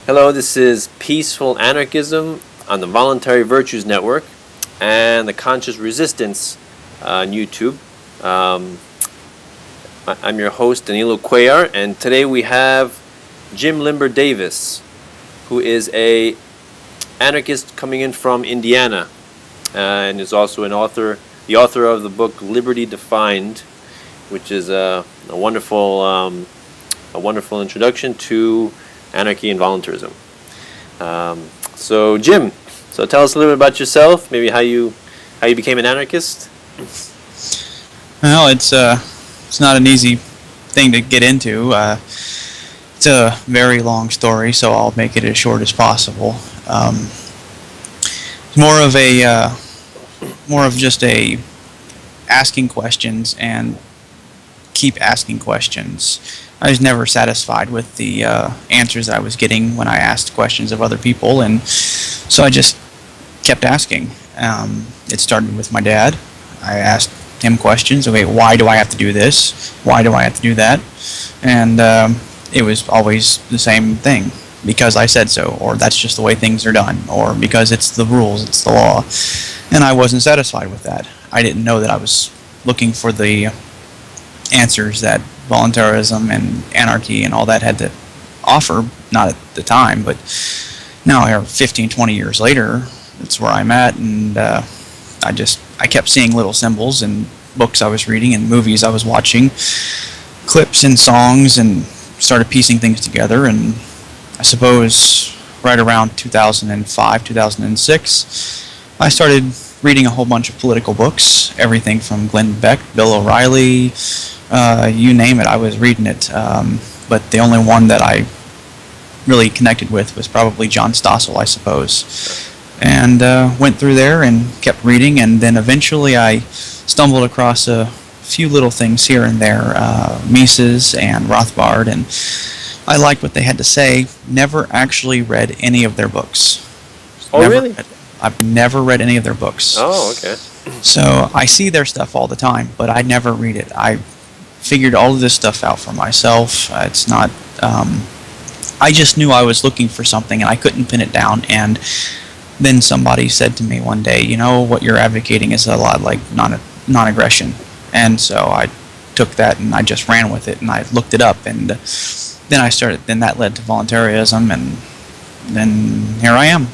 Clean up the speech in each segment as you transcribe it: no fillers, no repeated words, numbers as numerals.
Hello, this is Peaceful Anarchism on the Voluntary Virtues Network and the Conscious Resistance on YouTube. I'm your host, Danilo Cuellar, and today we have Jim Limber Davis, who is a anarchist coming in from Indiana, and is also the author of the book Liberty Defined, which is a wonderful introduction to Anarchy and Voluntarism. So Jim, tell us a little bit about yourself, maybe how you became an anarchist. Well, it's not an easy thing to get into. It's a very long story, so I'll make it as short as possible. It's more of just a asking questions and keep asking questions. I was never satisfied with the answers I was getting when I asked questions of other people, and so I just kept asking. It started with my dad. I asked him questions. Okay, why do I have to do this? Why do I have to do that? And it was always the same thing. Because I said so, or that's just the way things are done, or because it's the rules, it's the law. And I wasn't satisfied with that. I didn't know that I was looking for the answers that voluntarism and anarchy and all that had to offer, not at the time, but now here 15, 20 years later, that's where I'm at, and I kept seeing little symbols in books I was reading and movies I was watching, clips and songs, and started piecing things together, and I suppose right around 2005, 2006, I started reading a whole bunch of political books, everything from Glenn Beck, Bill O'Reilly, you name it, I was reading it. But the only one that I really connected with was probably John Stossel, I suppose. And went through there and kept reading, and then eventually I stumbled across a few little things here and there, Mises and Rothbard, and I liked what they had to say. Never actually read any of their books. Oh, really? I've never read any of their books. Oh, okay. So I see their stuff all the time, but I never read it. I figured all of this stuff out for myself. It's not... I just knew I was looking for something, and I couldn't pin it down, and then somebody said to me one day, you know, what you're advocating is a lot like non-aggression. And so I took that and I just ran with it, and I looked it up, and then that led to voluntarism, and then here I am.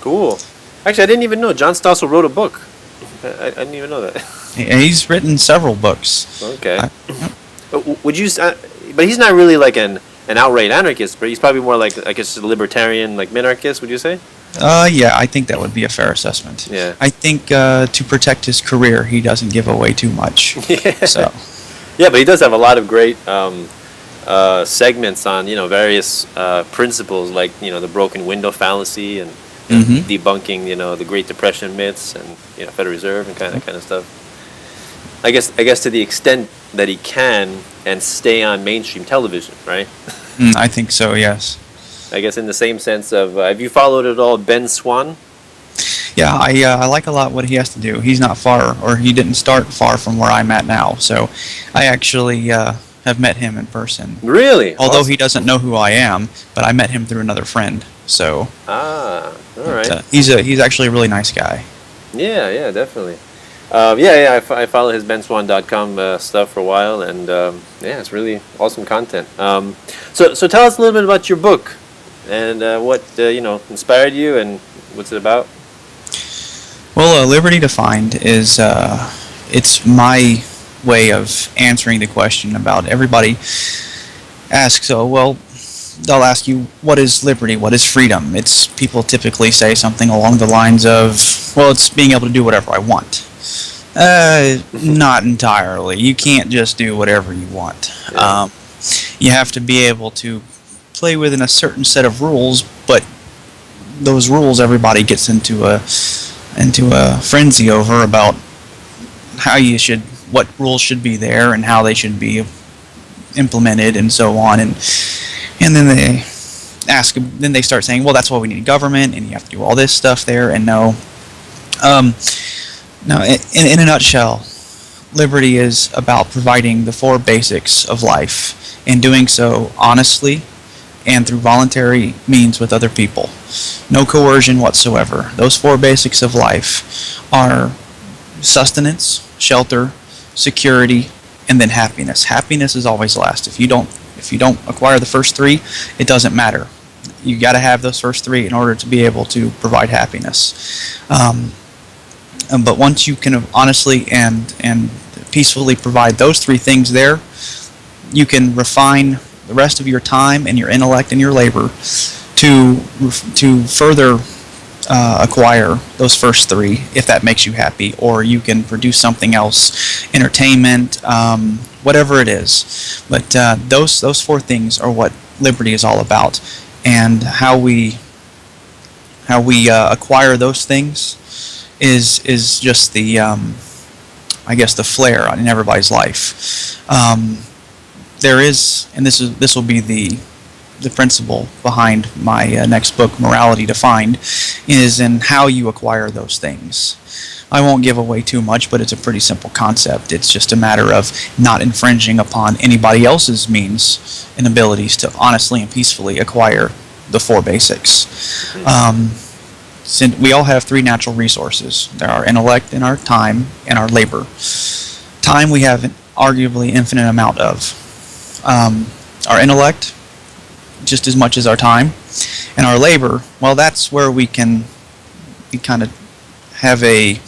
Cool. Actually, I didn't even know John Stossel wrote a book. I didn't even know that. He's written several books. Okay. Would you? But he's not really like an outright anarchist, but he's probably more like, I guess, a libertarian, like minarchist. Would you say? Yeah, I think that would be a fair assessment. Yeah. I think to protect his career, he doesn't give away too much. Yeah. So. Yeah, but he does have a lot of great segments on various principles, like the broken window fallacy and debunking the Great Depression myths and Federal Reserve and kind of stuff. I guess to the extent that he can and stay on mainstream television, right? I think so. Yes. I guess in the same sense of, have you followed at all Ben Swan? Yeah, I like a lot what he has to do. He's not far, or he didn't start far from where I'm at now. So I actually have met him in person. Really? Although Awesome. he doesn't know who I am, but I met him through another friend. So. All right. He's actually a really nice guy. Yeah, definitely. I follow his benswan.com stuff for a while, and it's really awesome content. So tell us a little bit about your book and what inspired you and what's it about. Well, Liberty Defined is it's my way of answering the question about everybody asks. They'll ask you, what is liberty? What is freedom? It's people typically say something along the lines of, well, it's being able to do whatever I want. Not entirely. You can't just do whatever you want. Yeah. You have to be able to play within a certain set of rules, but those rules everybody gets into a frenzy over about what rules should be there and how they should be implemented and so on, and then they start saying, well, that's why we need government, and you have to do all this stuff there, and no. Now, in a nutshell, liberty is about providing the four basics of life and doing so honestly and through voluntary means with other people. No coercion whatsoever. Those four basics of life are sustenance, shelter, security, and then happiness. Happiness is always last. If you don't acquire the first three, it doesn't matter. You got to have those first three in order to be able to provide happiness. But once you can honestly and peacefully provide those three things there, you can refine the rest of your time and your intellect and your labor to further acquire those first three, if that makes you happy, or you can produce something else, entertainment, whatever it is. But those four things are what liberty is all about, and how we acquire those things is just the I guess the flair in everybody's life. There is, and this will be the principle behind my next book, Morality Defined, is in how you acquire those things. I won't give away too much, but it's a pretty simple concept. It's just a matter of not infringing upon anybody else's means and abilities to honestly and peacefully acquire the four basics. Since we all have three natural resources: our intellect and our time and our labor. Time we have an arguably infinite amount of. Our intellect, just as much as our time, and our labor, well, that's where we kind of have I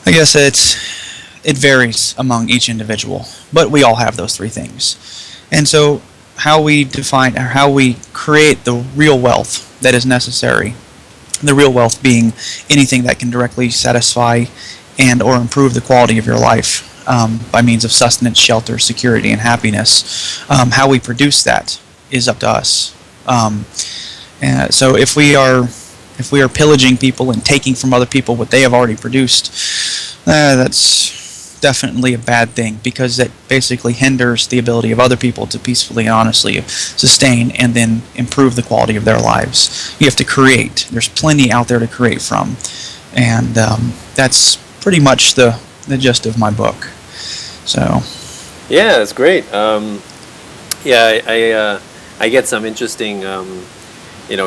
guess it varies among each individual, but we all have those three things. And so how we define, or how we create the real wealth that is necessary, the real wealth being anything that can directly satisfy and or improve the quality of your life, by means of sustenance, shelter, security, and happiness. How we produce that is up to us. And so if we are pillaging people and taking from other people what they have already produced, that's definitely a bad thing, because it basically hinders the ability of other people to peacefully and honestly sustain and then improve the quality of their lives. You have to create. There's plenty out there to create from, and that's pretty much the gist of my book. So, yeah, that's great. I get some interesting,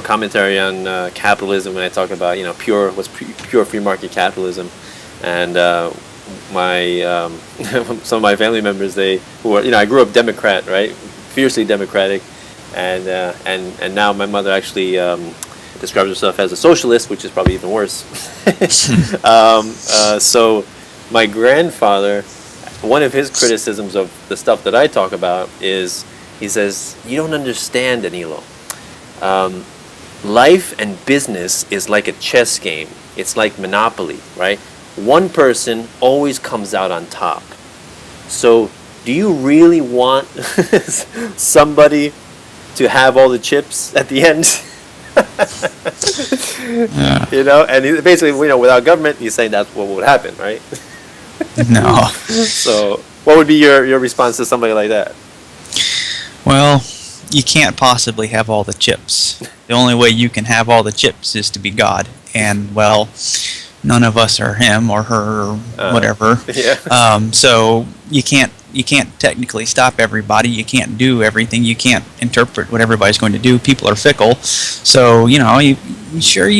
commentary on capitalism when I talk about, pure free market capitalism, and some of my family members, I grew up Democrat, right, fiercely Democratic, and now my mother actually describes herself as a socialist, which is probably even worse. So my grandfather, one of his criticisms of the stuff that I talk about is, he says, you don't understand, Danilo. Life and business is like a chess game. It's like Monopoly, right? One person always comes out on top. So do you really want somebody to have all the chips at the end? Yeah. And basically, without government, he's saying that's what would happen, right? No. So what would be your response to somebody like that? Well, you can't possibly have all the chips. The only way you can have all the chips is to be God. And, well, none of us are him or her or whatever. Yeah. So you can't technically stop everybody. You can't do everything. You can't interpret what everybody's going to do. People are fickle. So, you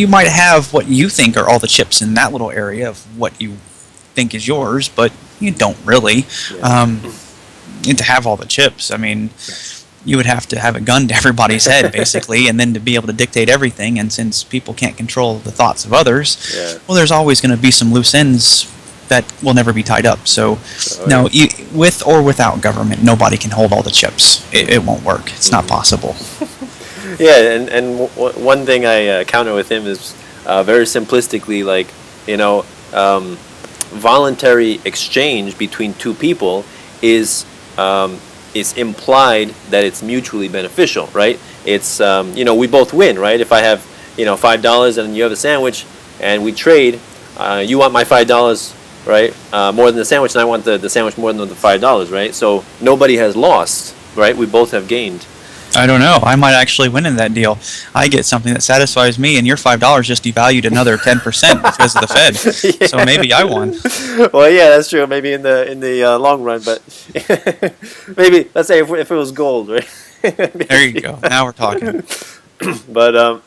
might have what you think are all the chips in that little area of what you think is yours, but you don't really. Yeah. And to have all the chips, I mean, you would have to have a gun to everybody's head, basically, and then to be able to dictate everything. And since people can't control the thoughts of others, yeah, well, there's always going to be some loose ends that will never be tied up. So, no, with or without government, nobody can hold all the chips. It won't work. It's not possible. Yeah, and one thing I counter with him is very simplistically, like, voluntary exchange between two people is implied that it's mutually beneficial, right? It's we both win, right? If I have $5 and you have a sandwich and we trade, you want my $5, right? More than the sandwich, and I want the sandwich more than the $5, right? So nobody has lost, right? We both have gained. I don't know. I might actually win in that deal. I get something that satisfies me, and your $5 just devalued another 10% because of the Fed. Yeah. So maybe I won. Well, yeah, that's true. Maybe in the long run, but maybe let's say if it was gold, right? There you go. Now we're talking. But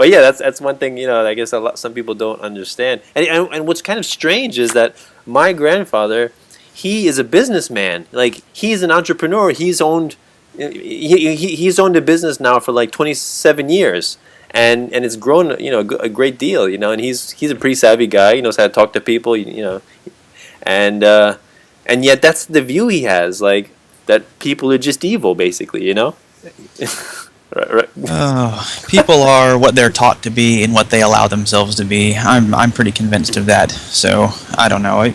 yeah, that's one thing, I guess some people don't understand. And what's kind of strange is that my grandfather, he is a businessman. Like, he's an entrepreneur. He's owned a business now for like 27 years. And it's grown, a great deal, and he's a pretty savvy guy. He knows how to talk to people, and yet that's the view he has, like, that people are just evil, basically, Right. People are what they're taught to be and what they allow themselves to be. I'm pretty convinced of that. So I don't know.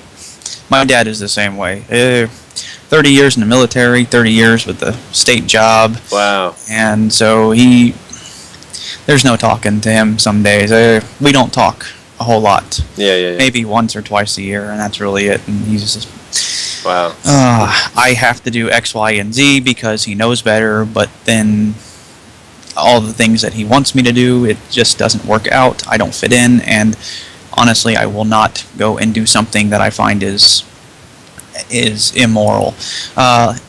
My dad is the same way. 30 years in the military, 30 years with the state job. Wow. And so there's no talking to him some days. We don't talk a whole lot. Yeah. Maybe once or twice a year, and that's really it. And he's just, wow. I have to do X, Y, and Z because he knows better, but then all the things that he wants me to do, it just doesn't work out. I don't fit in, and honestly, I will not go and do something that I find is immoral.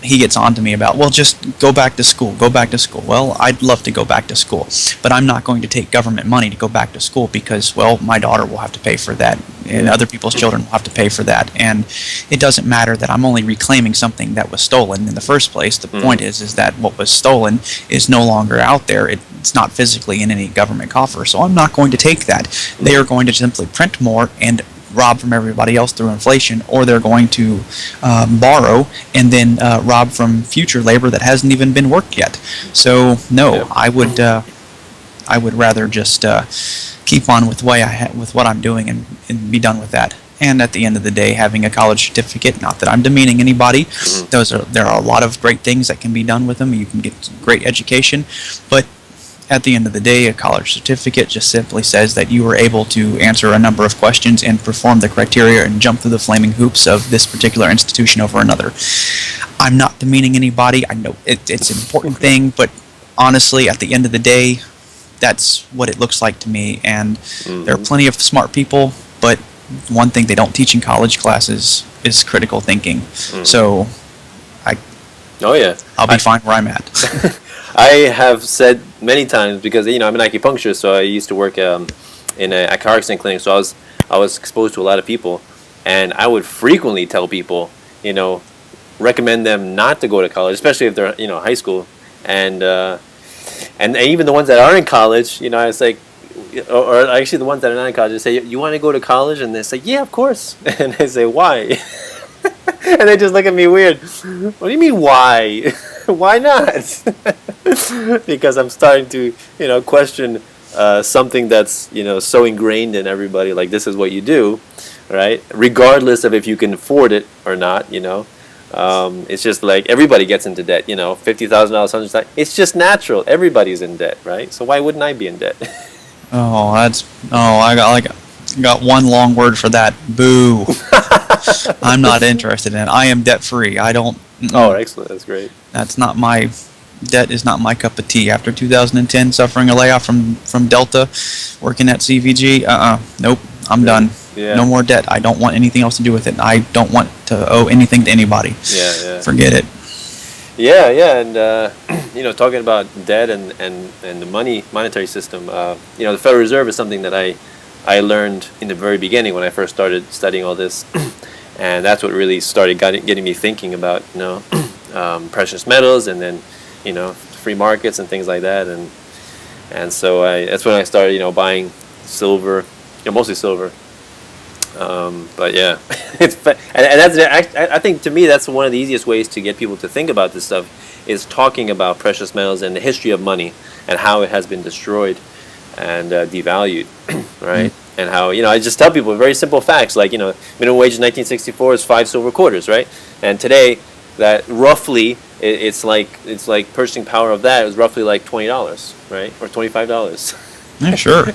He gets on to me about, well, just go back to school. Well, I'd love to go back to school, but I'm not going to take government money to go back to school because, well, my daughter will have to pay for that, and other people's children will have to pay for that, and it doesn't matter that I'm only reclaiming something that was stolen in the first place. The point is that what was stolen is no longer out there. It's not physically in any government coffer, so I'm not going to take that. They are going to simply print more and rob from everybody else through inflation, or they're going to borrow and then rob from future labor that hasn't even been worked yet. So no, I would rather just keep on with with what I'm doing and be done with that. And at the end of the day, having a college certificate, not that I'm demeaning anybody, there are a lot of great things that can be done with them. You can get great education, but at the end of the day, a college certificate just simply says that you were able to answer a number of questions and perform the criteria and jump through the flaming hoops of this particular institution over another. I'm not demeaning anybody. I know it's an important thing, but honestly, at the end of the day, that's what it looks like to me. And there are plenty of smart people, but one thing they don't teach in college classes is critical thinking. So I'll be fine where I'm at. I have said many times, because I'm an acupuncturist, so I used to work in a car accident clinic, so I was exposed to a lot of people, and I would frequently tell people, recommend them not to go to college, especially if they're high school, and even the ones that are in college, I was like, or actually the ones that are not in college, they say, you want to go to college? And they say, yeah, of course. And I say, why? And they just look at me weird. What do you mean, why? Why not? Because I'm starting to, question something that's, so ingrained in everybody. Like, this is what you do, right? Regardless of if you can afford it or not, it's just like everybody gets into debt. $50,000, $100,000. It's just natural. Everybody's in debt, right? So why wouldn't I be in debt? I got one long word for that. Boo. I'm not interested in it. I am debt free. I don't. Oh, excellent. That's great. Debt is not my cup of tea. After 2010, suffering a layoff from Delta, working at CVG, nope, I'm done. Yeah. No more debt. I don't want anything else to do with it. I don't want to owe anything to anybody. Yeah. Forget it. Yeah, and talking about debt and the monetary system, the Federal Reserve is something that I learned in the very beginning when I first started studying all this, and that's what really started getting me thinking about precious metals, and then free markets and things like that, and so that's when I started buying silver, mostly silver. But yeah, and that's, I think, to me, that's one of the easiest ways to get people to think about this stuff, is talking about precious metals and the history of money and how it has been destroyed and devalued, right? And how, I just tell people very simple facts, like, minimum wage in 1964 is 5 silver quarters, right? And today, that roughly, it's like purchasing power of that is roughly like $20, right? Or $25. Yeah, sure.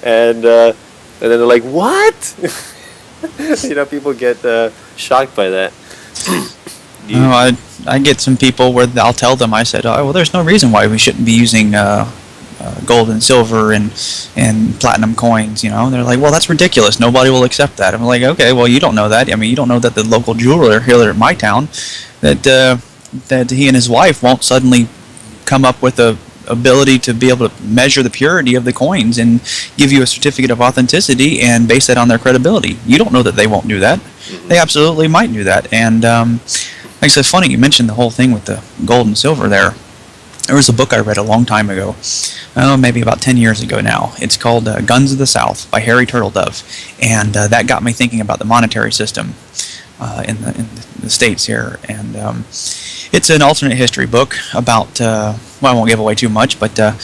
And then they're like, what? People get shocked by that. I get some people where I'll tell them, I said, well, there's no reason why we shouldn't be using gold and silver and platinum coins. They're like, well, that's ridiculous. Nobody will accept that. I'm like, okay, well, you don't know that. I mean, you don't know that the local jeweler here at my town, that he and his wife won't suddenly come up with a ability to be able to measure the purity of the coins and give you a certificate of authenticity and base that on their credibility. You don't know that they won't do that. They absolutely might do that. And like I said, funny you mentioned the whole thing with the gold and silver there. There was a book I read a long time ago, maybe about 10 years ago now. It's called Guns of the South by Harry Turtledove, and that got me thinking about the monetary system in the States here. And it's an alternate history book about, well, I won't give away too much, but a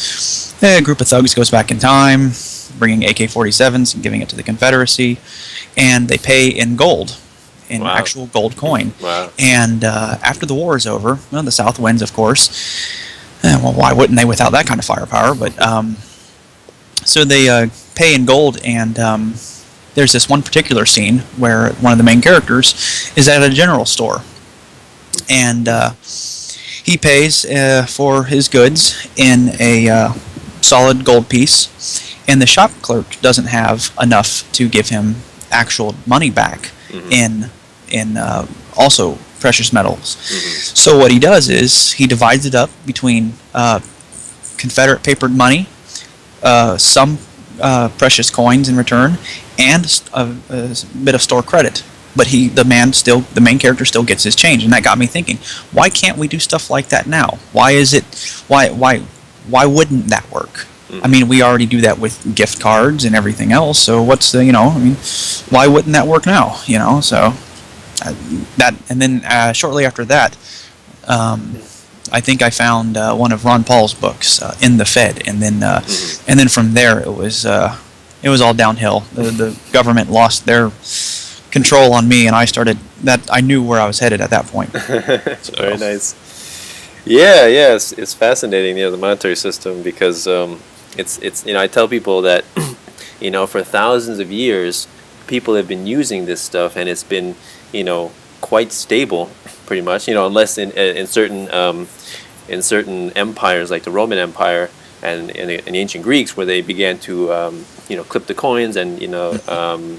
group of thugs goes back in time, bringing AK-47s and giving it to the Confederacy, and they pay in gold, in actual gold coin. And after the war is over, well, the South wins, of course. Well, why wouldn't they without that kind of firepower? But so they pay in gold, and there's this one particular scene where one of the main characters is at a general store, and he pays for his goods in a solid gold piece, and the shop clerk doesn't have enough to give him actual money back in also precious metals. So what he does is he divides it up between Confederate papered money, some precious coins in return, and a bit of store credit. But the main character still gets his change, and that got me thinking: why can't we do stuff like that now? Why wouldn't that work? I mean, we already do that with gift cards and everything else. So what's the why wouldn't that work now? So. That, and then shortly after that, I think I found one of Ron Paul's books, In the Fed, and then from there it was all downhill. The government lost their control on me, and I knew where I was headed at that point. So. Very nice. Yeah, it's fascinating, the monetary system, because it's I tell people that for thousands of years people have been using this stuff, and it's been quite stable, pretty much. Unless in certain empires like the Roman Empire and the ancient Greeks, where they began to clip the coins and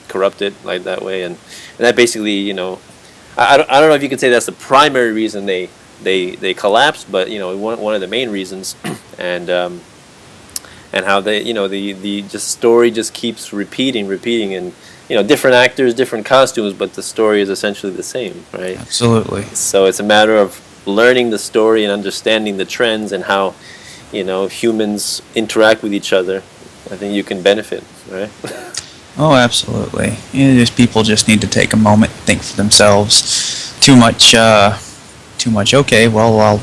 corrupt it like that way, and that basically I don't know if you could say that's the primary reason they collapsed, but one of the main reasons, and how they the just story just keeps repeating and. Different actors, different costumes, but the story is essentially the same, right? Absolutely. So it's a matter of learning the story and understanding the trends and how, humans interact with each other. I think you can benefit, right? Oh, absolutely. People just need to take a moment, think for themselves. Too much. Okay, well, I'll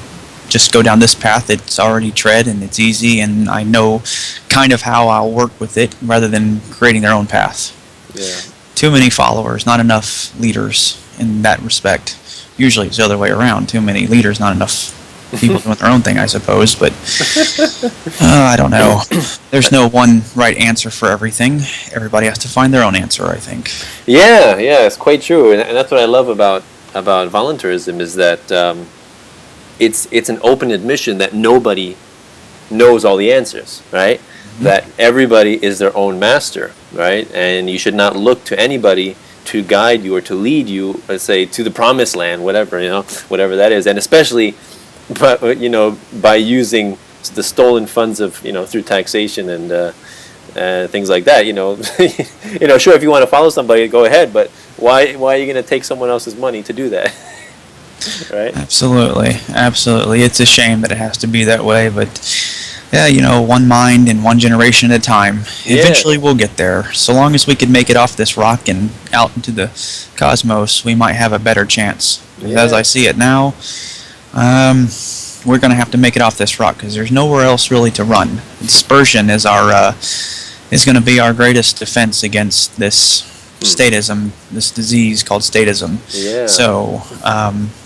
just go down this path. It's already tread and it's easy, and I know kind of how I'll work with it, rather than creating their own path. Yeah. Too many followers, not enough leaders in that respect. Usually it's the other way around. Too many leaders, not enough people doing their own thing, I suppose. But I don't know. There's no one right answer for everything. Everybody has to find their own answer, I think. Yeah, it's quite true. And that's what I love about voluntarism, is that it's an open admission that nobody knows all the answers, right? That everybody is their own master, right? And you should not look to anybody to guide you or to lead you, let's say, to the promised land, whatever that is. And especially, by using the stolen funds of, through taxation and things like that. Sure, if you want to follow somebody, go ahead, but why are you going to take someone else's money to do that? Right? Absolutely. It's a shame that it has to be that way, but. Yeah, one mind and one generation at a time. Eventually we'll get there. So long as we can make it off this rock and out into the cosmos, we might have a better chance. As I see it now, we're going to have to make it off this rock, because there's nowhere else really to run. Dispersion is going to be our greatest defense against this statism, this disease called statism. Yeah. So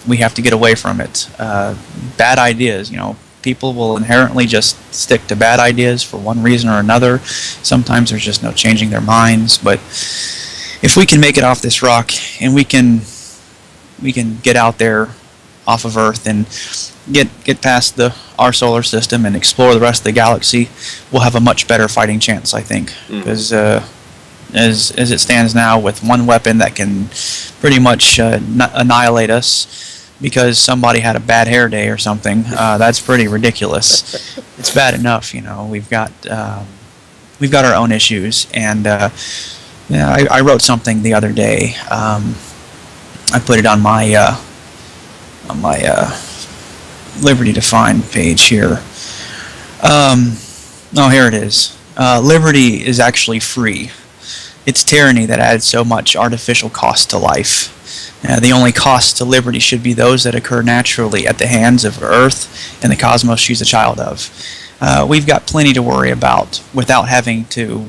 we have to get away from it. Bad ideas, people will inherently just stick to bad ideas for one reason or another. Sometimes there's just no changing their minds. But if we can make it off this rock, and we can get out there off of Earth and get past our solar system and explore the rest of the galaxy, we'll have a much better fighting chance, I think. Because as it stands now, with one weapon that can pretty much annihilate us, because somebody had a bad hair day or something. That's pretty ridiculous. It's bad enough, we've got our own issues, and yeah, I wrote something the other day. I put it on my Liberty Defined page here. Here it is. Liberty is actually free. It's tyranny that adds so much artificial cost to life. The only costs to liberty should be those that occur naturally at the hands of Earth and the cosmos she's a child of. We've got plenty to worry about without having to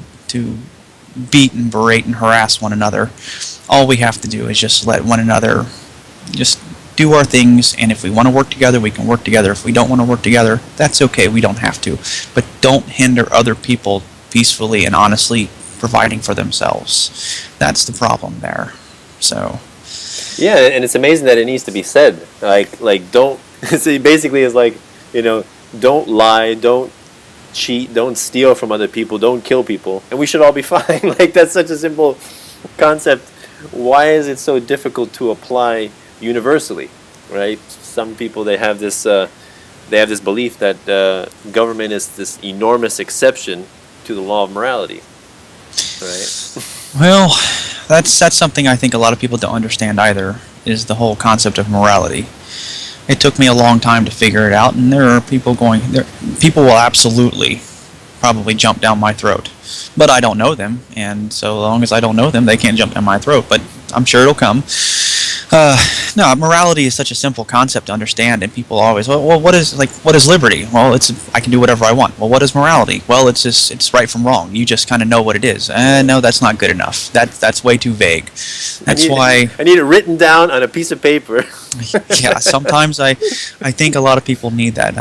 beat and berate and harass one another. All we have to do is just let one another just do our things, and if we want to work together, we can work together. If we don't want to work together, that's okay. We don't have to. But don't hinder other people peacefully and honestly providing for themselves. That's the problem there. So yeah, and it's amazing that it needs to be said. Like don't. So basically, it's like, don't lie, don't cheat, don't steal from other people, don't kill people, and we should all be fine. Like, that's such a simple concept. Why is it so difficult to apply universally, right? Some people, they have this belief that government is this enormous exception to the law of morality, right? Well, that's something I think a lot of people don't understand either, is the whole concept of morality. It took me a long time to figure it out, and there are people people will absolutely probably jump down my throat. But I don't know them, and so long as I don't know them, they can't jump down my throat, but I'm sure it'll come. No, morality is such a simple concept to understand, and people always, well, what is liberty? Well, I can do whatever I want. Well, what is morality? Well, it's right from wrong. You just kind of know what it is. No, that's not good enough. That's way too vague. That's why I need it written down on a piece of paper. Yeah, sometimes I think a lot of people need that.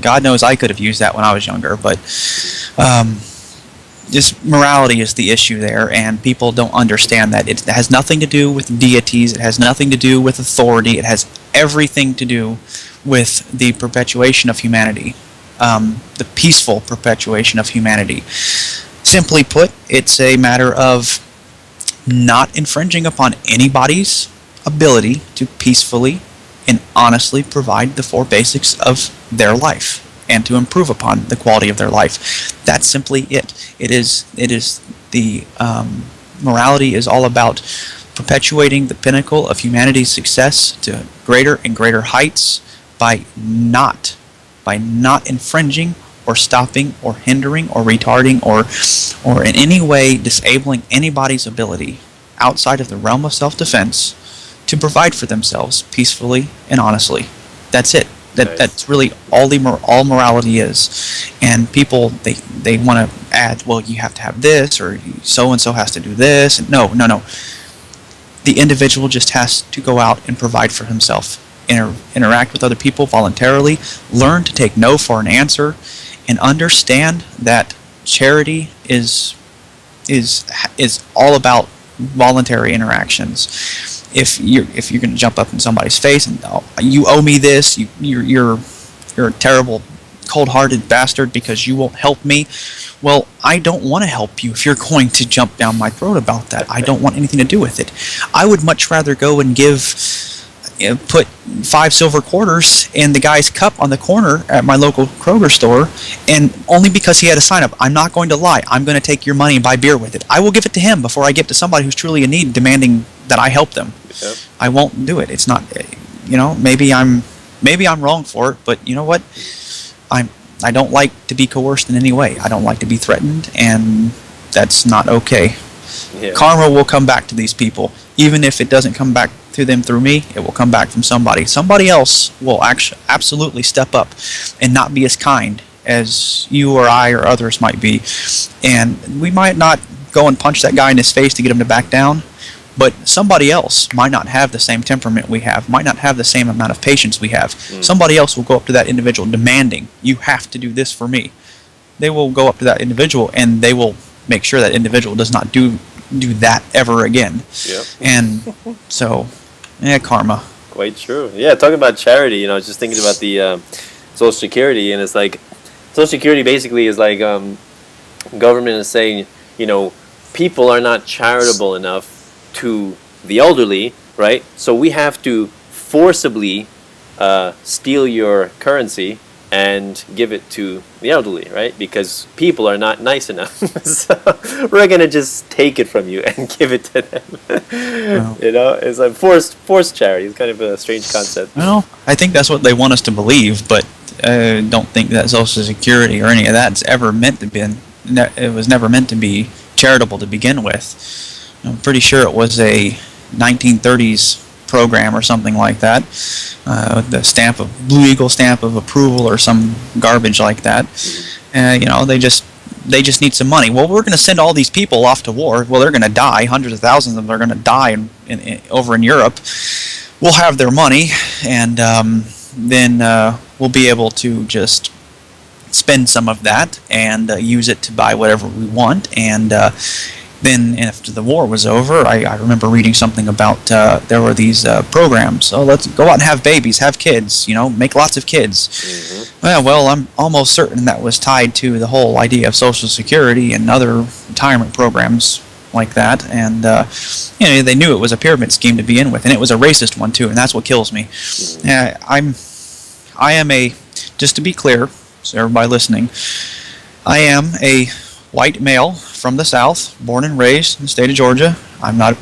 God knows I could have used that when I was younger, but just morality is the issue there, and people don't understand that. It has nothing to do with deities. It has nothing to do with authority. It has everything to do with the perpetuation of humanity, the peaceful perpetuation of humanity. Simply put, it's a matter of not infringing upon anybody's ability to peacefully and honestly provide the four basics of their life and to improve upon the quality of their life. That's simply it. It is the morality is all about perpetuating the pinnacle of humanity's success to greater and greater heights by not infringing or stopping or hindering or retarding or in any way disabling anybody's ability outside of the realm of self-defense to provide for themselves peacefully and honestly. That's it. That's really all morality is. And people, they want to add, well, you have to have this, or so and so has to do this. And no. The individual just has to go out and provide for himself, interact with other people voluntarily, learn to take no for an answer, and understand that charity is all about voluntary interactions. If you're going to jump up in somebody's face and you owe me this, you're a terrible, cold-hearted bastard because you won't help me. Well, I don't want to help you if you're going to jump down my throat about that. I don't want anything to do with it. I would much rather go and put 5 silver quarters in the guy's cup on the corner at my local Kroger store, and only because he had a sign up, I'm not going to lie, I'm going to take your money and buy beer with it. I will give it to him before I give it to somebody who's truly in need, demanding that I help them. Yep. I won't do it. It's not, maybe I'm wrong for it, but you know what? I don't like to be coerced in any way. I don't like to be threatened, and that's not okay. Yeah. Karma will come back to these people. Even if it doesn't come back to them through me, it will come back from somebody. Somebody else will absolutely step up and not be as kind as you or I or others might be. And we might not go and punch that guy in his face to get him to back down, but somebody else might not have the same temperament we have, might not have the same amount of patience we have. Somebody else will go up to that individual demanding, you have to do this for me. They will go up to that individual and they will make sure that individual does not do that ever again. Yep. And so, karma. Quite true. Yeah, talking about charity, I was just thinking about the Social Security, and it's like, Social Security basically is like government is saying, people are not charitable enough to the elderly, right? So we have to forcibly steal your currency and give it to the elderly, right? Because people are not nice enough. So we're gonna just take it from you and give it to them. Well, It's like forced charity. It's kind of a strange concept. well, I think that's what they want us to believe, but don't think that Social Security or any of that's ever meant to be. It was never meant to be charitable to begin with. I'm pretty sure it was a 1930s program or something like that, with the Blue Eagle stamp of approval or some garbage like that. They just need some money. Well, we're going to send all these people off to war. Well, they're going to die. Hundreds of thousands of them are going to die over in Europe. We'll have their money, and then we'll be able to just spend some of that and use it to buy whatever we want. And then after the war was over, I remember reading something about there were these programs. So let's go out and have babies, have kids, make lots of kids. Mm-hmm. Well, I'm almost certain that was tied to the whole idea of Social Security and other retirement programs like that. And they knew it was a pyramid scheme to begin with, and it was a racist one too, and that's what kills me. I am just to be clear, so everybody listening, I am a white male from the South, born and raised in the state of Georgia. I'm not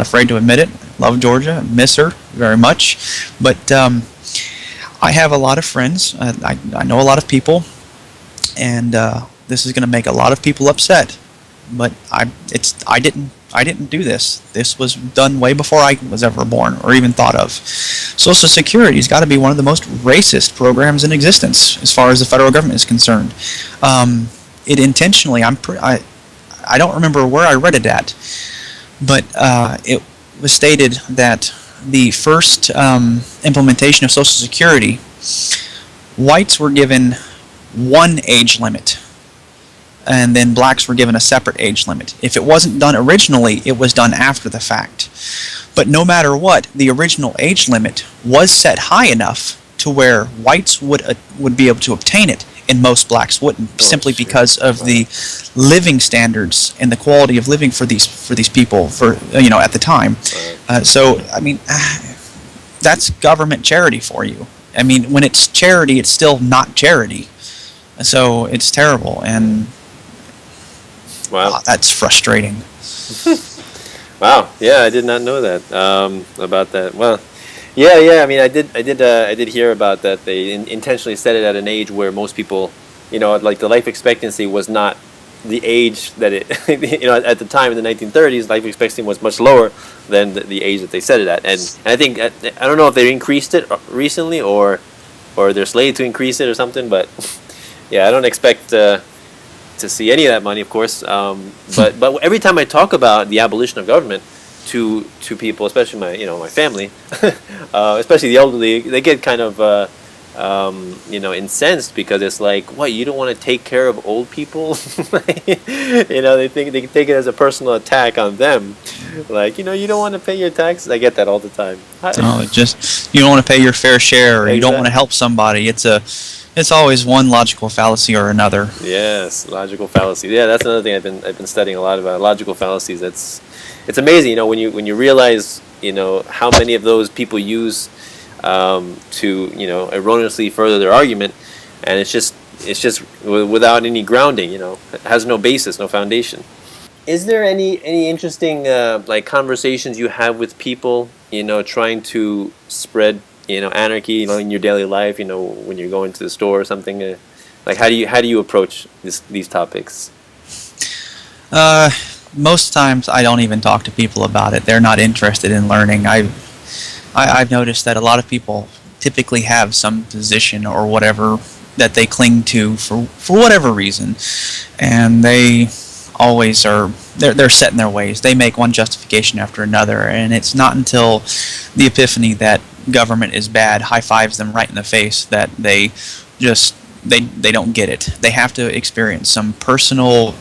afraid to admit it. Love Georgia, miss her very much. But I have a lot of friends. I know a lot of people, and this is going to make a lot of people upset. But I didn't do this. This was done way before I was ever born or even thought of. Social Security's got to be one of the most racist programs in existence as far as the federal government is concerned. It intentionally, I don't remember where I read it at, but it was stated that the first implementation of Social Security, whites were given one age limit, and then blacks were given a separate age limit. If it wasn't done originally, it was done after the fact. But no matter what, the original age limit was set high enough to where whites would be able to obtain it, and most blacks wouldn't, simply because of the living standards and the quality of living for these people at the time. So I mean, that's government charity for you. I mean, when it's charity, it's still not charity. So it's terrible, and wow, that's frustrating. Wow, yeah, I did not know that about that. Well, yeah. I mean, I did hear about that. They intentionally set it at an age where most people, like the life expectancy was not the age that it, at the time in the 1930s, life expectancy was much lower than the age that they set it at. And I think I don't know if they increased it recently or they're slated to increase it or something. But yeah, I don't expect to see any of that money, of course. But every time I talk about the abolition of government to people, especially my family, especially the elderly, they get kind of incensed, because it's like, what, you don't want to take care of old people? They think they take it as a personal attack on them. Like, you don't want to pay your taxes. I get that all the time. Just you don't want to pay your fair share, or you don't want to help somebody. It's always one logical fallacy or another. Yes, logical fallacy. Yeah, that's another thing I've been studying a lot about, logical fallacies. It's amazing, when you realize how many of those people use to erroneously further their argument, and it's just without any grounding. It has no basis, no foundation. Is there any interesting conversations you have with people trying to spread anarchy in your daily life, when you're going to the store or something? How do you approach these topics? Most times I don't even talk to people about it. They're not interested in learning. I've noticed that a lot of people typically have some position or whatever that they cling to for whatever reason, and they always they're set in their ways. They make one justification after another, and it's not until the epiphany that government is bad high fives them right in the face that they don't get it. They have to experience some personal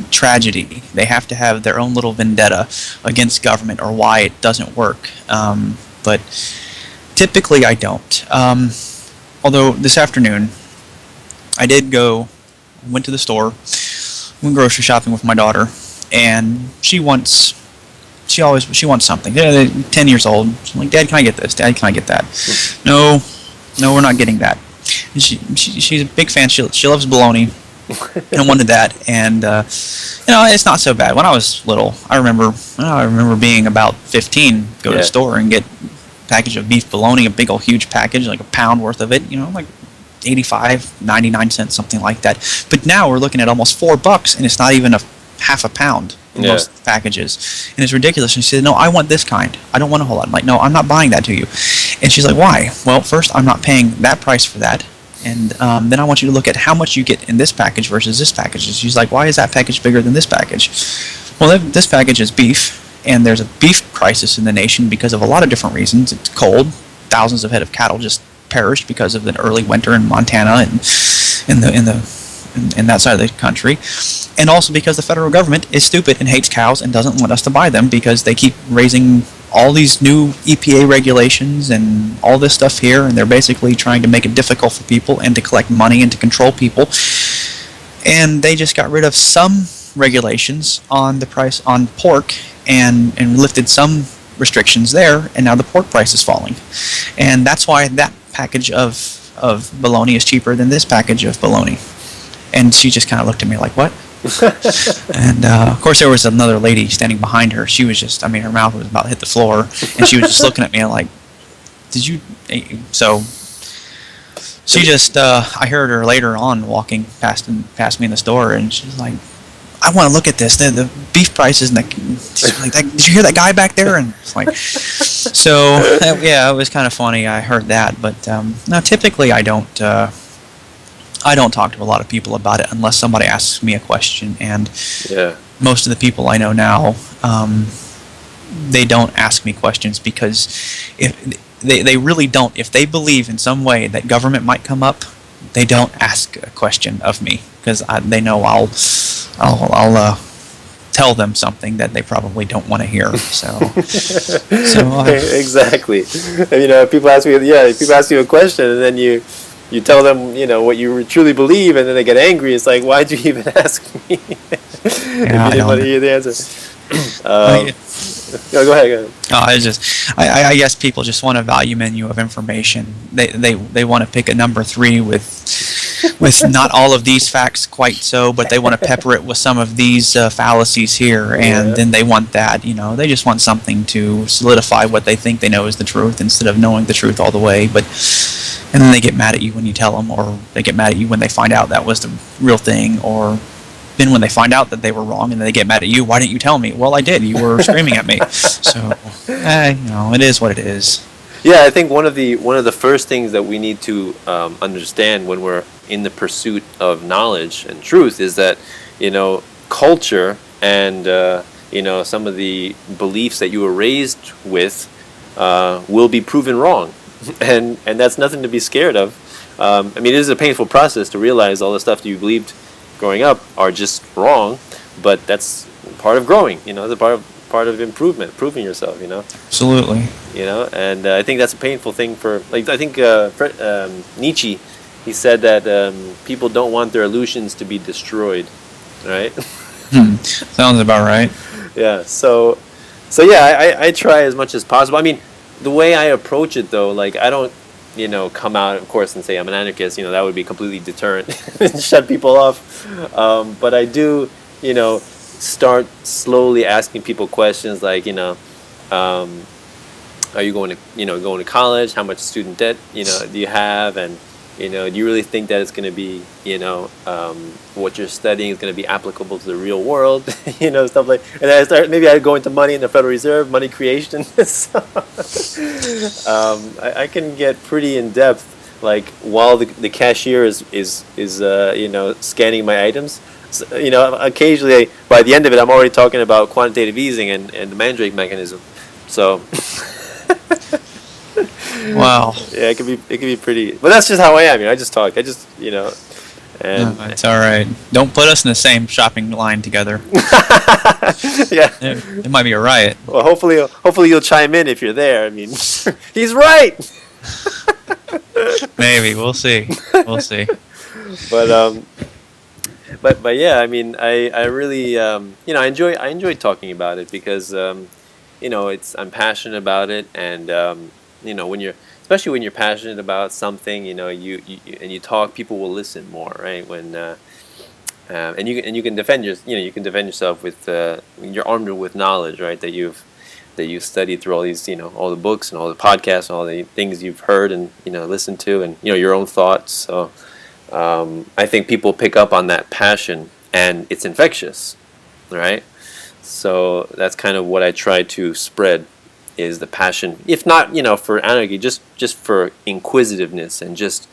tragedy. They have to have their own little vendetta against government or why it doesn't work. But typically I don't. Although this afternoon I went to the store, went grocery shopping with my daughter, and she she wants something. They're 10 years old. I'm like, Dad, can I get this? Dad, can I get that? No, we're not getting that. And she's a big fan. She loves bologna. And wanted that, and it's not so bad. When I was little, I remember being about 15, go to the store and get a package of beef bologna, a big old huge package, like a pound worth of it, like 85, 99 cents, something like that. But now we're looking at almost $4, and it's not even a half a pound in most packages, and it's ridiculous. And she said, no, I want this kind. I don't want a whole lot. I'm like, no, I'm not buying that to you. And she's like, why? Well, first, I'm not paying that price for that. And then I want you to look at how much you get in this package versus this package. And she's like, why is that package bigger than this package? Well, this package is beef, and there's a beef crisis in the nation because of a lot of different reasons. It's cold. Thousands of head of cattle just perished because of the early winter in Montana and in that side of the country. And also because the federal government is stupid and hates cows and doesn't want us to buy them because they keep raising all these new EPA regulations and all this stuff here, and they're basically trying to make it difficult for people and to collect money and to control people. And they just got rid of some regulations on the price on pork and lifted some restrictions there, and now the pork price is falling. And that's why that package of bologna is cheaper than this package of bologna. And she just kind of looked at me like, what? And of course there was another lady standing behind her. She was just, her mouth was about to hit the floor, and she was just looking at me like, did you? So she just, I heard her later on walking past me in the store, and she's like, I want to look at this. The beef prices, and she's like, did you hear that guy back there? And it's like, so it was kind of funny. I heard that, but now typically I don't talk to a lot of people about it unless somebody asks me a question, and most of the people I know now, they don't ask me questions because if they really don't. If they believe in some way that government might come up, they don't ask a question of me because they know I'll tell them something that they probably don't want to hear. So exactly. If people ask you a question, and then you tell them, what you truly believe, and then they get angry. It's like, why'd you even ask me? If you didn't want to hear the answer. Go ahead. I guess people just want a value menu of information. They want to pick a number 3 with not all of these facts quite so, but they want to pepper it with some of these fallacies here, and then they want that. They just want something to solidify what they think they know is the truth instead of knowing the truth all the way. And then they get mad at you when you tell them, or they get mad at you when they find out that was the real thing, or then when they find out that they were wrong, and then they get mad at you, why didn't you tell me? Well, I did. You were screaming at me. So, it is what it is. Yeah, I think one of the first things that we need to understand when we're in the pursuit of knowledge and truth is that, culture and some of the beliefs that you were raised with will be proven wrong. And that's nothing to be scared of. It is a painful process to realize all the stuff that you believed growing up are just wrong, but that's part of growing. It's a part of improvement, proving yourself. Absolutely. And I think that's a painful thing for. Like, I think Nietzsche, he said that people don't want their illusions to be destroyed, right? Sounds about right. Yeah. So I try as much as possible. The way I approach it, though, like, I don't, come out, of course, and say I'm an anarchist. That would be completely deterrent and shut people off. But I do, start slowly asking people questions like, are you going to college? How much student debt, do you have? And, do you really think that it's going to be, what you're studying is going to be applicable to the real world? Stuff like. And then maybe I go into money in the Federal Reserve, money creation. So, I can get pretty in depth, like while the cashier is scanning my items. So, occasionally by the end of it, I'm already talking about quantitative easing and the Mandrake mechanism. So. Wow. Yeah, it could be pretty, but that's just how I am. I just talk. And it's all right. Don't put us in the same shopping line together. Yeah, it might be a riot. Well, hopefully you'll chime in if you're there. He's right. Maybe we'll see. But yeah, I really I enjoy talking about it because I'm passionate about it, and especially when you're passionate about something, and you talk, people will listen more, right? And you can defend you can defend yourself with you're armed with knowledge, right? That you've studied through all these, all the books and all the podcasts and all the things you've heard and listened to, and your own thoughts. So I think people pick up on that passion, and it's infectious, right? So that's kind of what I try to spread, is the passion, if not for anarchy, just for inquisitiveness and just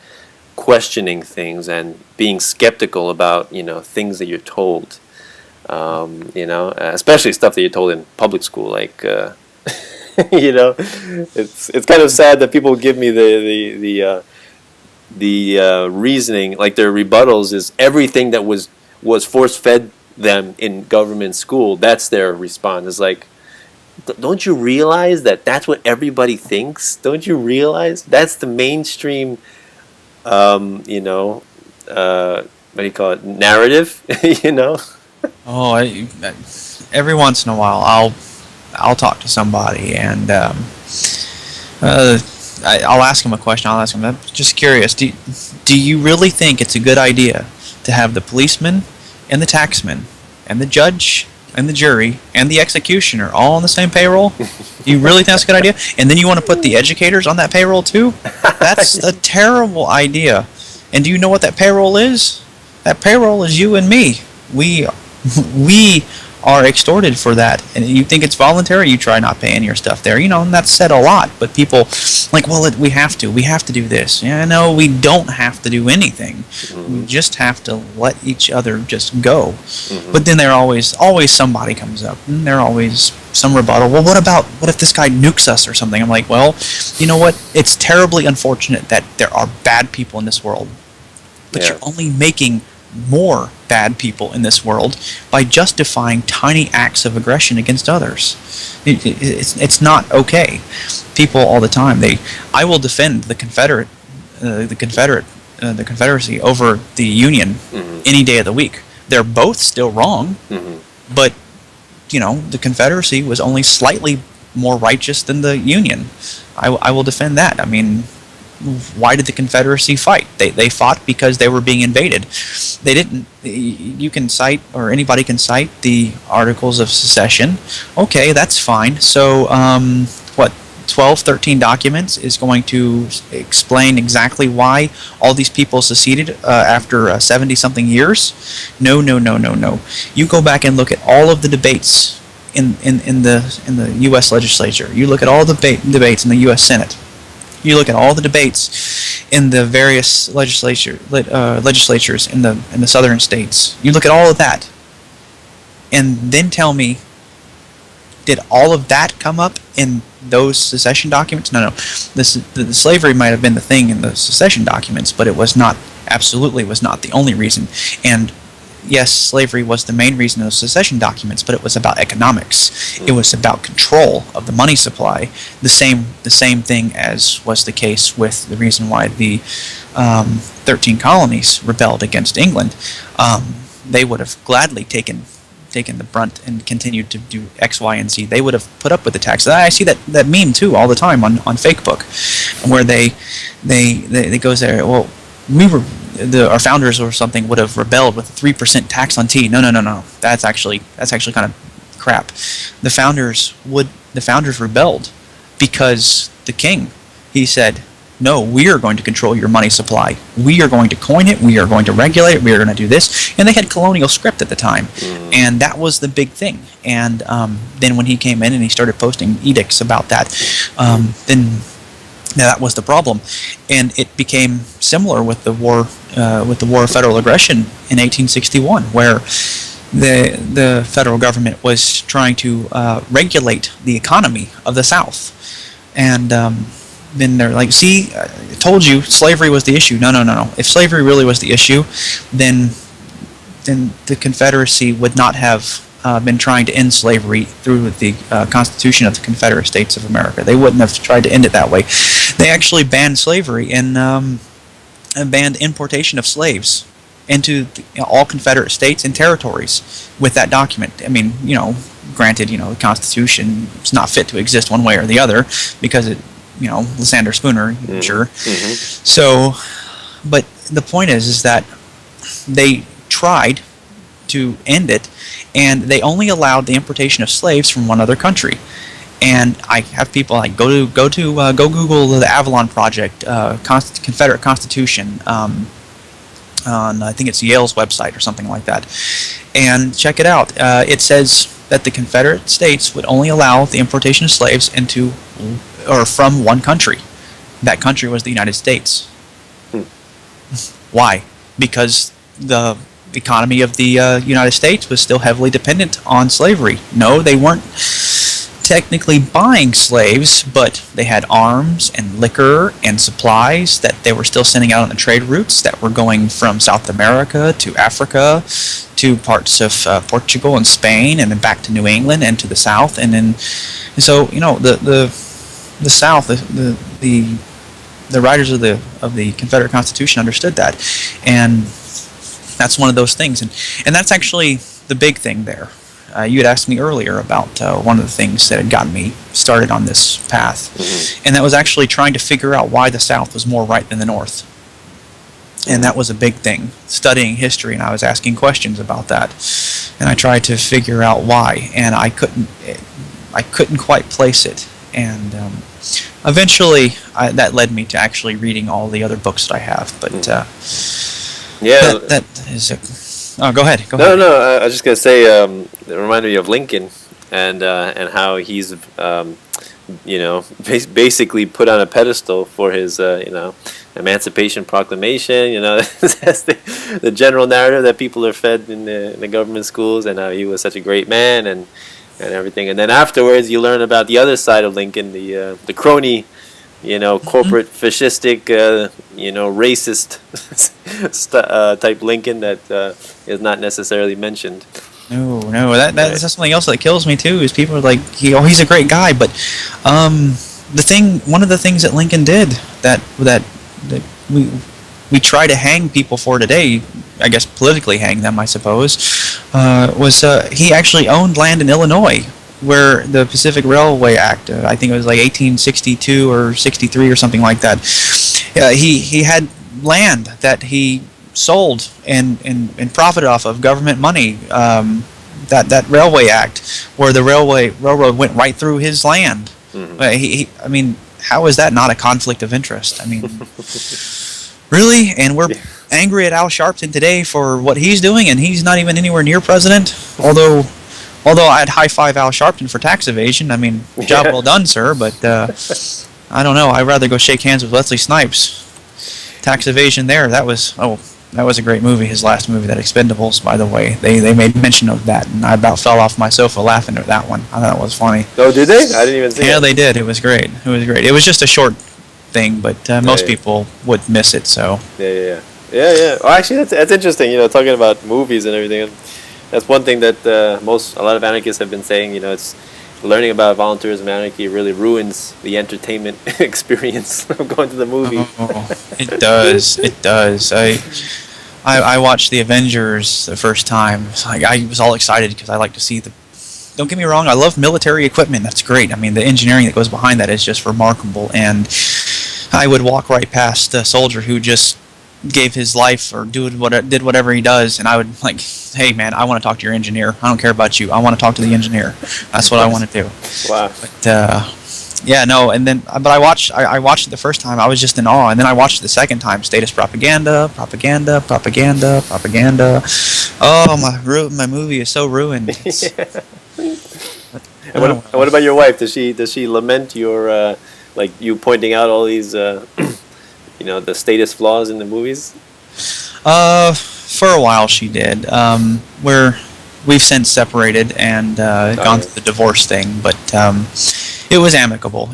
questioning things and being skeptical about things that you're told, especially stuff that you're told in public school, like it's kind of sad that people give me the reasoning, like their rebuttals is everything that was force fed them in government school. That's their response. It's like, don't you realize that that's what everybody thinks? Don't you realize that's the mainstream what do you call it, narrative? Oh, every once in a while I'll talk to somebody, and I'll ask them a question. I'll ask them, I'm just curious, do you really think it's a good idea to have the policeman and the taxman and the judge and the jury and the executioner all on the same payroll? Do you really think that's a good idea? And then you want to put the educators on that payroll too? That's a terrible idea. And do you know what that payroll is? That payroll is you and me. We are extorted for that. And you think it's voluntary, you try not paying your stuff there. And that's said a lot. But people like, well, we have to do this. Yeah, no, we don't have to do anything. Mm-hmm. We just have to let each other just go. Mm-hmm. But then always somebody comes up, and there's always some rebuttal. Well, what if this guy nukes us or something? I'm like, well, you know what? It's terribly unfortunate that there are bad people in this world. But you're only making more bad people in this world by justifying tiny acts of aggression against others. It's not okay. People all the time, I will defend the Confederacy over the Union any day of the week. They're both still wrong, but the Confederacy was only slightly more righteous than the Union. I will defend that. I mean, why did the Confederacy fight? They fought because they were being invaded. They didn't. You can cite, or anybody can cite, the Articles of Secession. Okay, that's fine. So 12, 13 documents is going to explain exactly why all these people seceded after 70-something years? No. You go back and look at all of the debates in the U.S. legislature. You look at all the debates in the U.S. Senate. You look at all the debates in the various legislatures in the southern states. You look at all of that, and then tell me, did all of that come up in those secession documents? No. The slavery might have been the thing in the secession documents, but it was not. Absolutely, was not the only reason. And yes, slavery was the main reason of the secession documents, but it was about economics. It was about control of the money supply. The same thing as was the case with the reason why the 13 colonies rebelled against England. They would have gladly taken the brunt and continued to do X, Y, and Z. They would have put up with the taxes. I see that meme too all the time on Fakebook, where they goes there. Well, our founders or something would have rebelled with a 3% tax on tea. No. That's actually kind of crap. The founders rebelled because the king, he said, no, we are going to control your money supply. We are going to coin it. We are going to regulate it. We are going to do this. And they had colonial script at the time. And that was the big thing. And then when he came in and he started posting edicts about that, then that was the problem. And it became similar with the War of Federal Aggression in 1861, where the federal government was trying to regulate the economy of the South. And then they're like, see, I told you slavery was the issue. No. If slavery really was the issue, then the Confederacy would not have been trying to end slavery through the Constitution of the Confederate States of America. They wouldn't have tried to end it that way. They actually banned slavery and banned importation of slaves into all Confederate states and territories with that document. I mean, granted, the Constitution is not fit to exist one way or the other because it, Lysander Spooner, sure. So, but the point is that they tried to end it, and they only allowed the importation of slaves from one other country. And I have people like go Google the Avalon Project, Confederate Constitution, on I think it's Yale's website or something like that, and check it out. It says that the Confederate States would only allow the importation of slaves into or from one country. That country was the United States. Why? Because the economy of the United States was still heavily dependent on slavery. No, they weren't technically buying slaves, but they had arms and liquor and supplies that they were still sending out on the trade routes that were going from South America to Africa to parts of Portugal and Spain, and then back to New England and to the South. And then, so the South, the writers of the Confederate Constitution understood that, and that's one of those things, and that's actually the big thing there. You had asked me earlier about one of the things that had gotten me started on this path, and that was actually trying to figure out why the South was more right than the North. And that was a big thing, studying history, and I was asking questions about that, and I tried to figure out why, and I couldn't quite place it, and eventually that led me to actually reading all the other books that I have. But yeah, that is a... Oh, go ahead. No, I was just gonna say, it reminded me of Lincoln, and how he's, basically put on a pedestal for his, Emancipation Proclamation. That's the general narrative that people are fed in the government schools, and how he was such a great man and everything. And then afterwards, you learn about the other side of Lincoln, the crony, corporate fascistic, racist type Lincoln that is not necessarily mentioned. No, that's something else that kills me too. Is people are like, he's a great guy, but one of the things that Lincoln did that we try to hang people for today, I guess politically hang them, I suppose, was he actually owned land in Illinois, where the Pacific Railway Act, I think it was like 1862 or 63 or something like that. He had land that he sold and profited off of government money. That Railway Act, where the railroad went right through his land. I mean, how is that not a conflict of interest? I mean, really? And we're angry at Al Sharpton today for what he's doing, and he's not even anywhere near president. Although I'd high-five Al Sharpton for tax evasion. I mean, job well done, sir, but I don't know. I'd rather go shake hands with Wesley Snipes. Tax evasion there, that was a great movie, his last movie, that Expendables, by the way. They made mention of that, and I about fell off my sofa laughing at that one. I thought it was funny. Oh, did they? I didn't even see it. Yeah, they did. It was great. It was just a short thing, but most people would miss it, so. Yeah. Well, actually, that's interesting, talking about movies and everything. That's one thing that a lot of anarchists have been saying. It's learning about voluntarism and anarchy really ruins the entertainment experience of going to the movie. It does. I watched the Avengers the first time. I was all excited because I like to see the. Don't get me wrong, I love military equipment. That's great. I mean, the engineering that goes behind that is just remarkable. And I would walk right past a soldier who just gave his life or did whatever he does, and I would like, hey man, I want to talk to your engineer. I don't care about you. I want to talk to the engineer. That's what I want to do. Wow. But and then but I watched it the first time. I was just in awe, and then I watched it the second time. Status propaganda. Oh, my movie is so ruined. And what about your wife? Does she lament your you pointing out all these the status flaws in the movies? For a while she did. We've since separated and gone through the divorce thing, but it was amicable.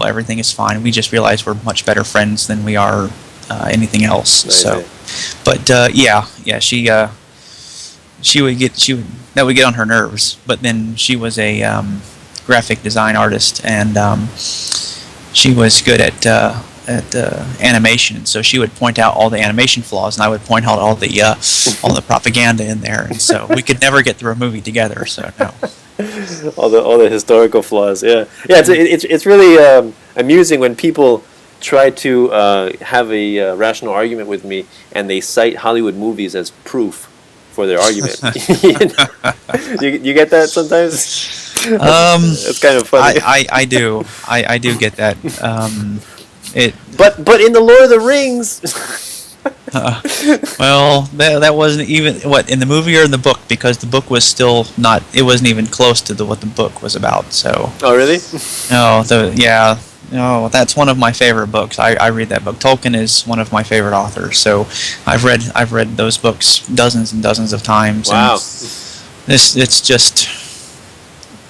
Everything is fine. We just realized we're much better friends than we are anything else. Nice. So, but she would get on her nerves. But then she was a graphic design artist, and she was good at animation, so she would point out all the animation flaws, and I would point out all the propaganda in there, and so we could never get through a movie together. So no. all the historical flaws. Yeah, yeah. It's really amusing when people try to have a rational argument with me, and they cite Hollywood movies as proof for their argument. You get that sometimes? It's kind of funny. I do. I do get that. But in the Lord of the Rings. Well, that wasn't even what in the movie or in the book, because the book was still not. It wasn't even close to what the book was about. So. Oh really? No. No, that's one of my favorite books. I read that book. Tolkien is one of my favorite authors. So I've read those books dozens and dozens of times. Wow. And it's just,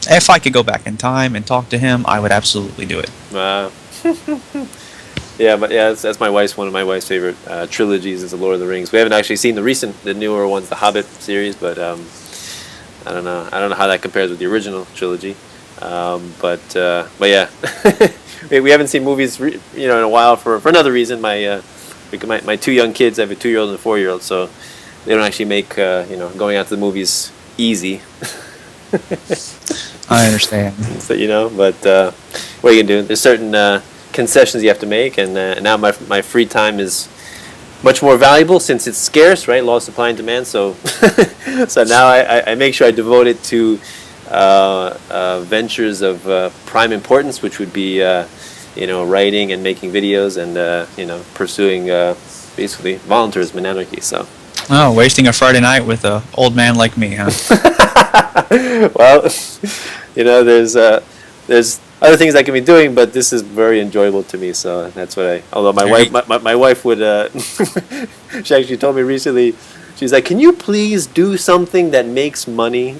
if I could go back in time and talk to him, I would absolutely do it. Wow. Yeah, but yeah, that's one of my wife's favorite trilogies is the Lord of the Rings. We haven't actually seen the newer ones, the Hobbit series, but I don't know how that compares with the original trilogy. But yeah. We haven't seen movies, in a while for another reason. My two young kids, I have a 2-year-old and a 4-year-old, so they don't actually make going out to the movies easy. I understand. So, but what are you gonna do? There's certain concessions you have to make, and now my free time is much more valuable since it's scarce, right? Law of supply and demand. So so now I make sure I devote it to ventures of prime importance, which would be writing and making videos and pursuing basically voluntarism and anarchy. So wasting a Friday night with an old man like me, huh? Well, there's other things I can be doing, but this is very enjoyable to me. So that's what although my wife would she actually told me recently, she's like, can you please do something that makes money?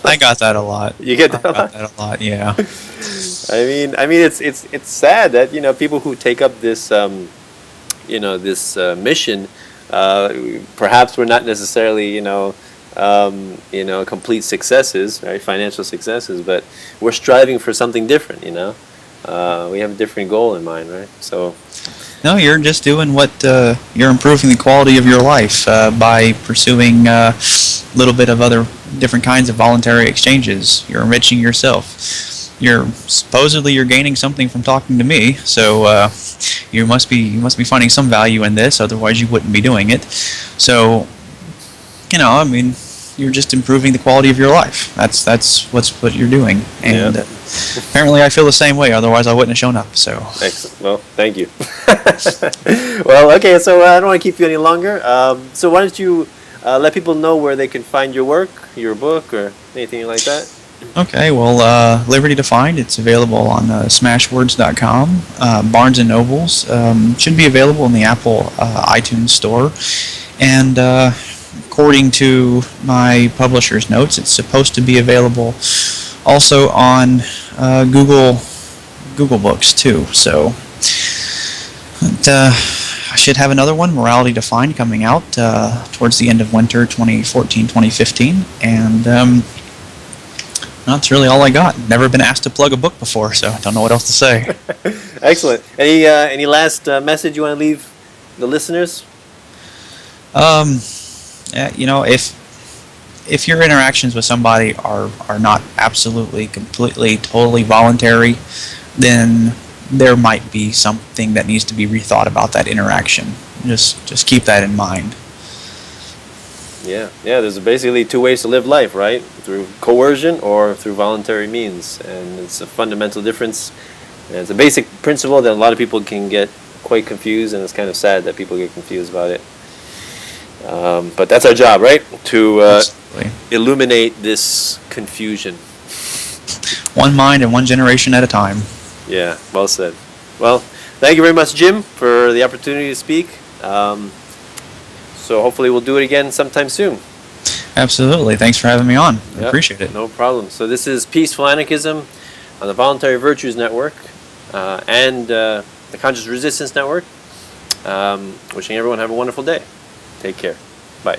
I got that a lot. You get that a lot, yeah. I mean, it's sad that people who take up this this mission, perhaps we're not necessarily complete successes, right? Financial successes, but we're striving for something different. We have a different goal in mind, right? So. No, you're just doing what you're improving the quality of your life by pursuing a little bit of other different kinds of voluntary exchanges. You're enriching yourself. You're gaining something from talking to me, so you must be finding some value in this. Otherwise, you wouldn't be doing it. So, you're just improving the quality of your life. That's what you're doing, and apparently I feel the same way. Otherwise, I wouldn't have shown up. So excellent. Well, thank you. Well, okay. So I don't want to keep you any longer. So why don't you let people know where they can find your work, your book, or anything like that? Okay. Well, Liberty Defined. It's available on smashwords.com. Barnes and Nobles should be available in the Apple iTunes store, and according to my publisher's notes, it's supposed to be available also on Google Books too. So I should have another one, Morality Defined, coming out towards the end of winter 2014-2015, and that's really all I got. Never been asked to plug a book before, so I don't know what else to say. Excellent. Any last message you want to leave the listeners? If your interactions with somebody are not absolutely, completely, totally voluntary, then there might be something that needs to be rethought about that interaction. Just keep that in mind. Yeah. There's basically two ways to live life, right? Through coercion or through voluntary means, and it's a fundamental difference. And it's a basic principle that a lot of people can get quite confused, and it's kind of sad that people get confused about it. But that's our job, right? To illuminate this confusion. One mind and one generation at a time. Yeah, well said. Well, thank you very much, Jim, for the opportunity to speak. So hopefully we'll do it again sometime soon. Absolutely. Thanks for having me on. I appreciate it. No problem. So this is Peaceful Anarchism on the Voluntary Virtues Network and the Conscious Resistance Network. Wishing everyone have a wonderful day. Take care. Bye.